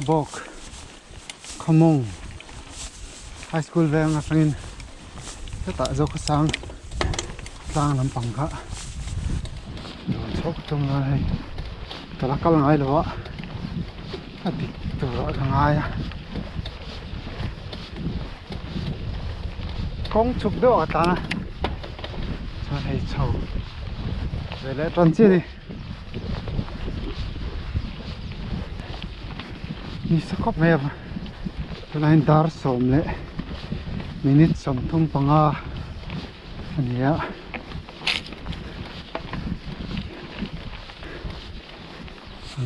bok Khamong high school ve nga tangin ta zo kha sang tang lampang kha chok tung ngai tala kal ngai lo a dik tu ro ngai kong chuk do ta cho hay chau về lại toàn chia đi ni sa khop me line dar som le minute som thum panga ania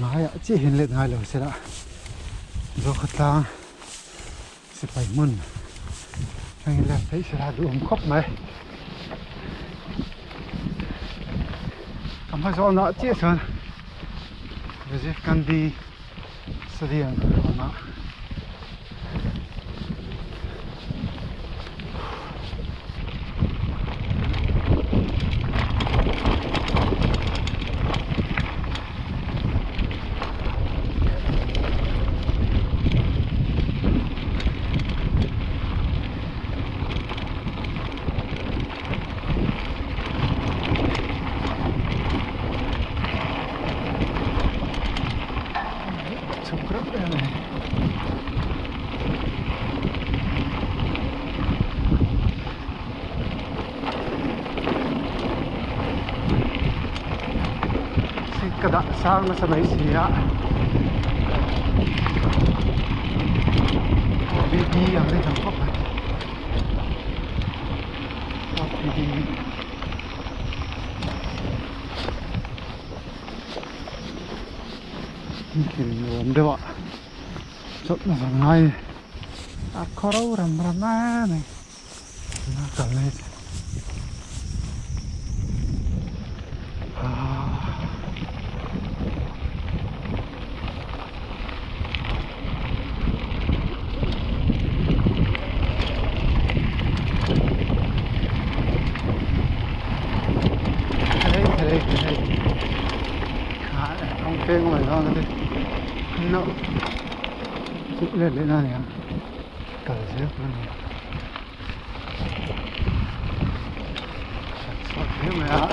ngai chi hin le ngai lo sera zo khata se pai mun anh là thấy sera du khop mai cảm thấy rõ nọ chia sẻ về việc cần đi sử dụng nó kada sang na sa may siya baby ang rin ang kop baby kinwom dewa chot na sa ngay ako raw ram-raman nakalit cái ngoài đó nó đi nó chụp lên đấy này cả xếp luôn này sọt thế mày á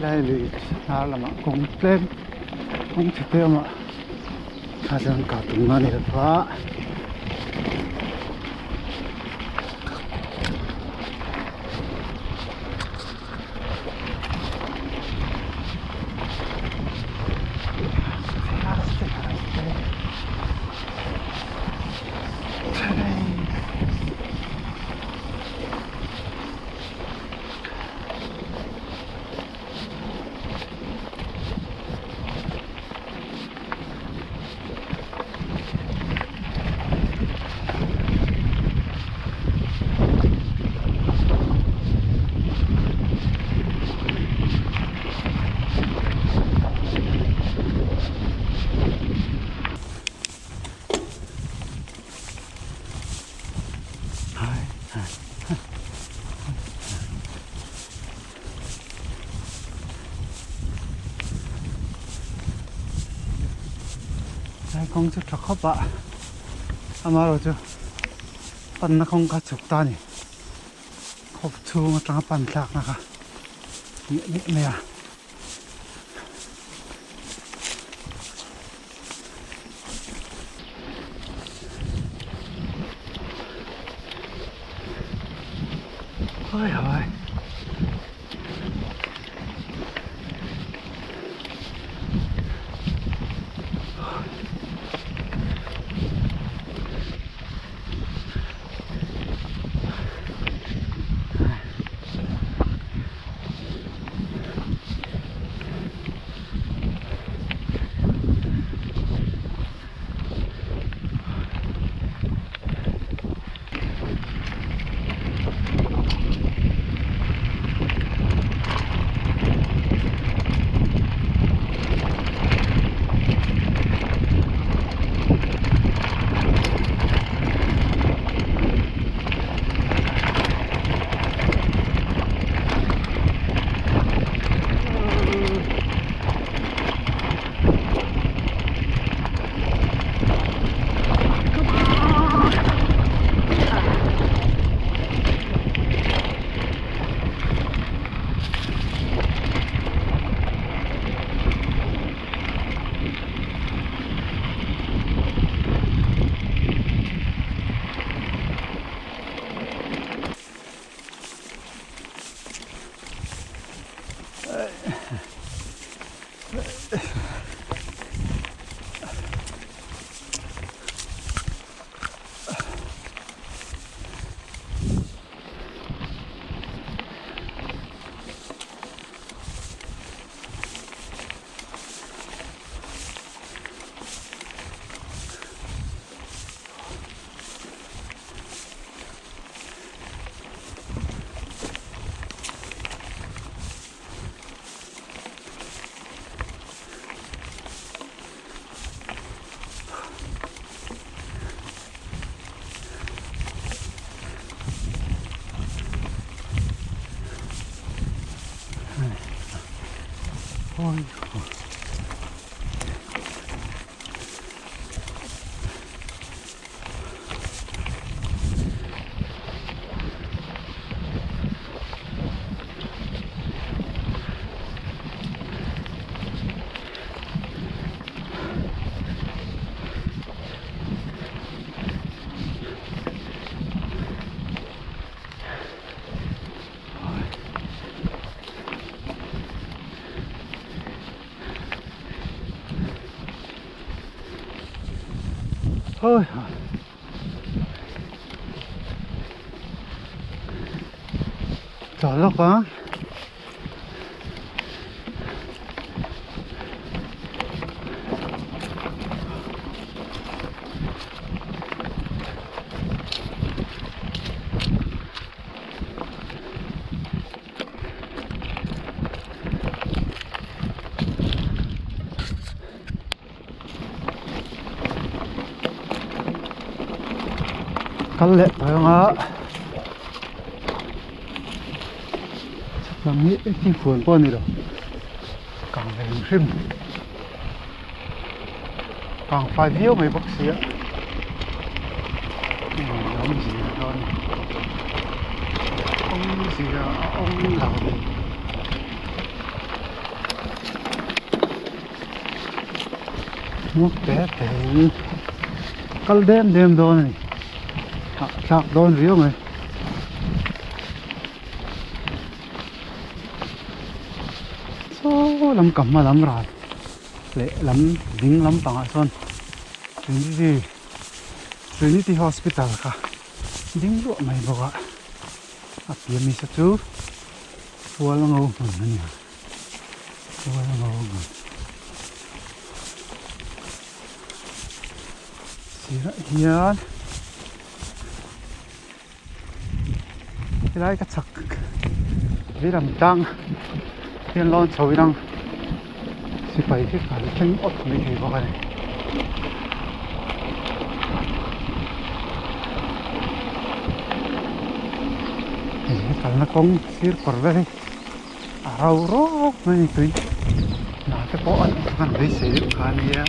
đây là là mà cũng lên cũng chỉ tiêu mà khá rằng cả tụi nó này là quá không chút thật khóc bạ ama rồi chứ pan nó không có chụp ta nhỉ khóc chu mà trắng pan lạc nè cả nghĩa nè ôi ôi ôi trời lốc quá cắt lệ phải không ạ chắc là nghĩ cái phường con này rồi càng về sim càng phải viết mấy bác sĩ á ông gì con ông gì ông nào đi mua té té cắt đêm đó này chạc đón riêng này số lắm cầm mà lắm rồi lệ lắm dính lắm bằng son Trinity Hospital cả dính lụa mày bảo ạ à tiền mình sẽ chú vua là ngầu mình nè vua là ngầu mình xí lại hiền cái cái chắc vì làm tăng thiên lon sầu đang sẽ phải cái cả chân ớt mới thấy vào này cái nó cũng xịt vào đây rau róc này tùy nào cái có ăn ăn đấy sẽ được ăn nhé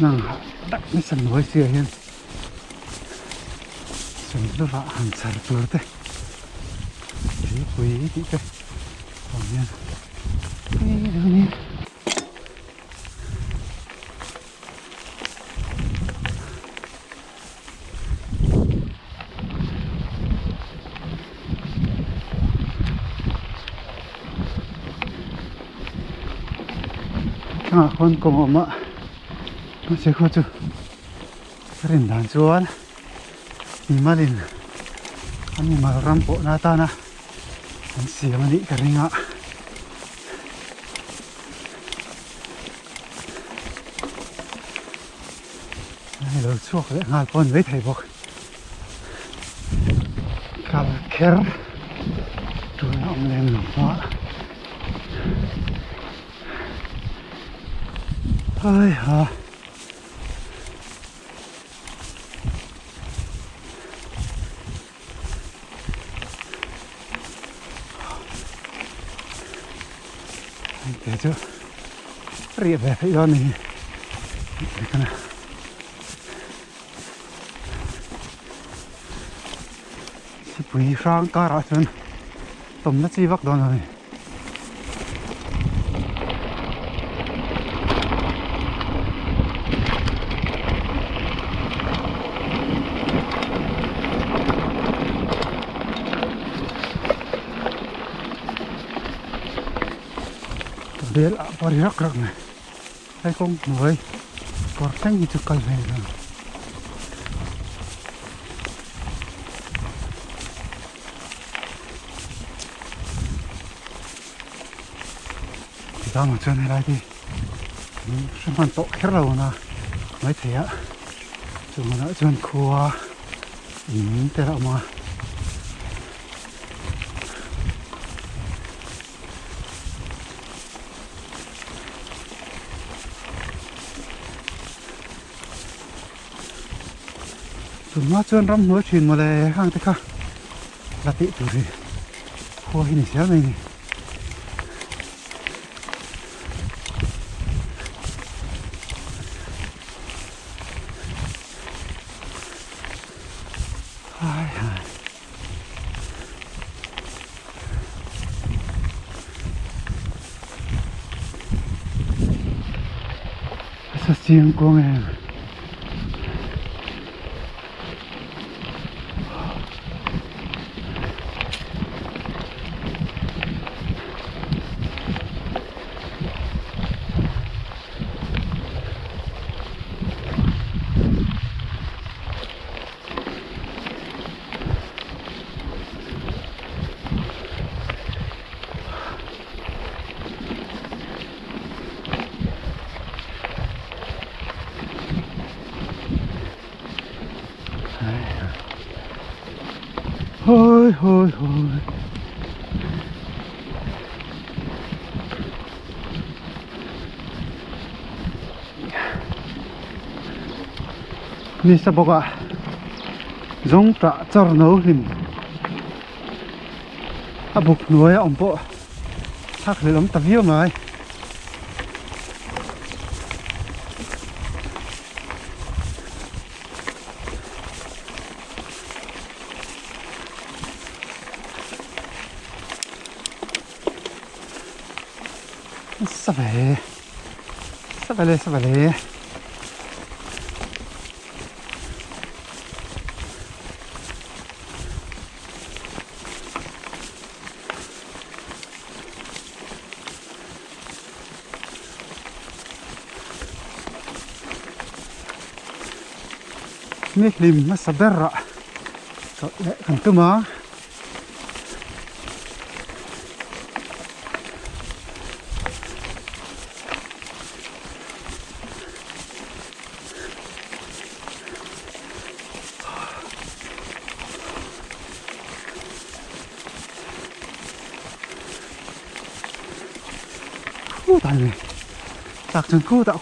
năng đắc mấy sân núi xưa hiên sân nó vạ hàng sạt lở thế thế quý tí thế còn nha đi đâu đi con cùng mà nó sẽ khó chứ cái đèn đàn chuan nhìn mà đèn anh mà ram bộ na ta na anh xì mà đi cái này ạ này là chuột đấy ngài con với thầy bọc cà kher rồi ông lên lỏng hóa ơi hả thế chứ riêng về cái đó này cái này chỉ bùi sang cá ra chân tôm nó chỉ vắt đó này để lại bari rắc rắc này hay không người còn canh gì cho cây này rồi thì ta mà chơi này lại thì xem hoàn tội hết rồi nè mấy thế á chúng nó đã chơi khua thế nào mà chúng nó chơi rắm nói chuyện mà lại hàng thế khác là tị tụi gì khua hình xéo này sao xiên của em Hôi hôi hôi ni sa boka giống trả char nấu lim abuk nuôi ông bộ thắc lấy lắm tập hiếu mà sao vậy nít lim mà sao bé rạ cậu lại còn cơ má tại này tạc chân khu tạo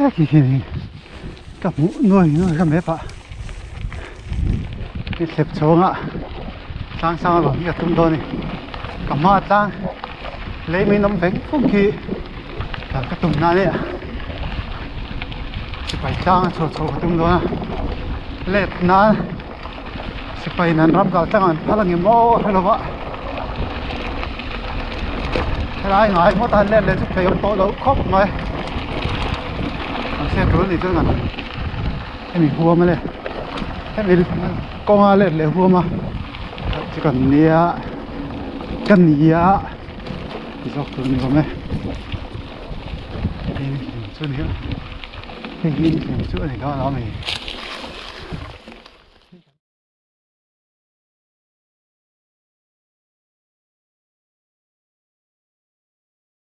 kì kìกับnuôiกับmép ạ cái xếp chỗ ngạ sang sang bằng cái tung đôi này cả ma sang lấy mình nắm vén không kì là cái tung này ạ sẽ phải sang chỗ chỗ cái tung đôi lết na sẽ phải năn rắm cả sang phải là người mò hay là vậy cái này mỗi tay lên chút phải to đấu khóc mà xe trốn thì tôi ngẩn em mình hua mà lên em mình con lên để hua mà chỉ cần nia cần nia thì dọc từ này vào mẹ cái chỗ này cái chỗ này đó mình